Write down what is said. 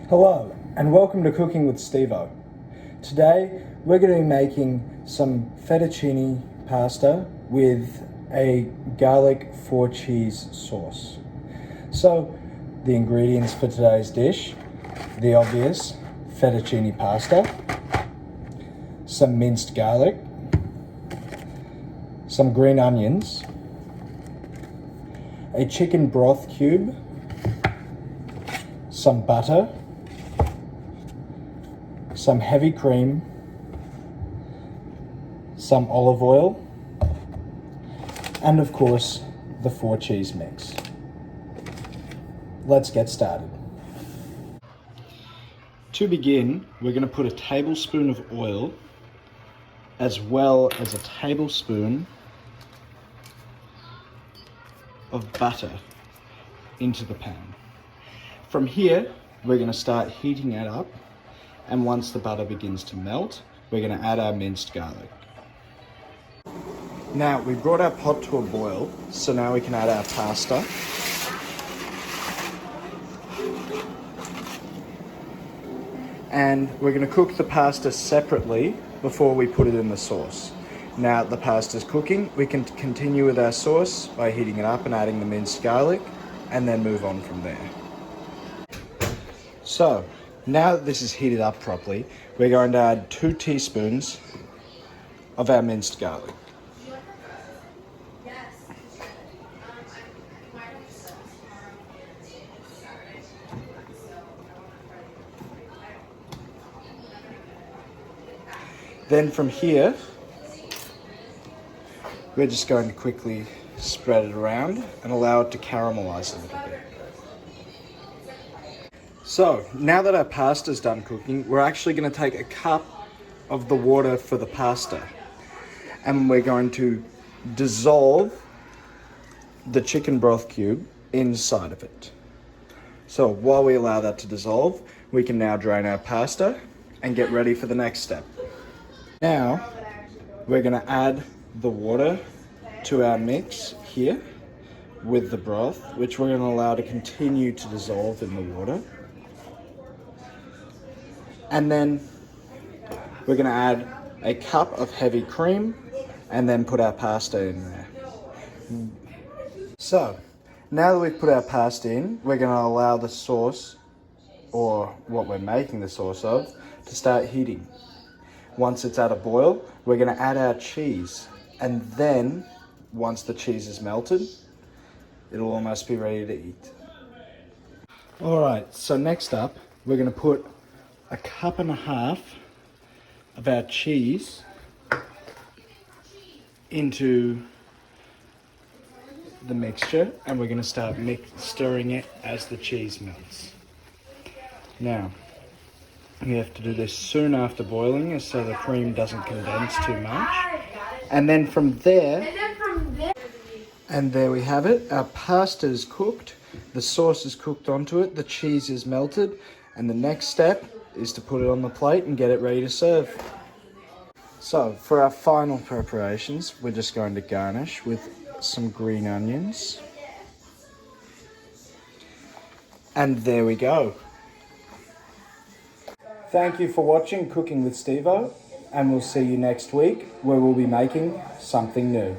Hello and welcome to Cooking with Stevo. Today we're going to be making some fettuccine pasta with a garlic 4-cheese sauce. So the ingredients for today's dish, the obvious fettuccine pasta, some minced garlic, some green onions, a chicken broth cube, some butter, some heavy cream, some olive oil, and of course the 4-cheese mix. Let's get started. To begin, we're going to put a tablespoon of oil as well as a tablespoon of butter into the pan. From here, we're going to start heating it up, and once the butter begins to melt, we're going to add our minced garlic. Now, we brought our pot to a boil, so now we can add our pasta. And we're going to cook the pasta separately before we put it in the sauce. Now the pasta's cooking, we can continue with our sauce by heating it up and adding the minced garlic, and then move on from there. So, now that this is heated up properly, we're going to add 2 teaspoons of our minced garlic. Then from here, we're just going to quickly spread it around and allow it to caramelize a little bit. So, now that our pasta's done cooking, we're actually going to take a cup of the water for the pasta, and we're going to dissolve the chicken broth cube inside of it. So while we allow that to dissolve, we can now drain our pasta and get ready for the next step. Now, we're going to add the water to our mix here with the broth, which we're going to allow to continue to dissolve in the water. And then we're going to add a cup of heavy cream and then put our pasta in there. So, now that we've put our pasta in, we're going to allow the sauce, or what we're making the sauce of, to start heating. Once it's at a boil, we're going to add our cheese, and then once the cheese is melted, it'll almost be ready to eat. Alright, so next up, we're going to put a cup and a half of our cheese into the mixture, and we're going to start stirring it as the cheese melts. Now, you have to do this soon after boiling so the cream doesn't condense too much. And then from there, and there we have it. Our pasta is cooked, the sauce is cooked onto it, the cheese is melted, and the next step is to put it on the plate and get it ready to serve. So for our final preparations, we're just going to garnish with some green onions. And there we go. Thank you for watching Cooking with Stevo, and we'll see you next week where we'll be making something new.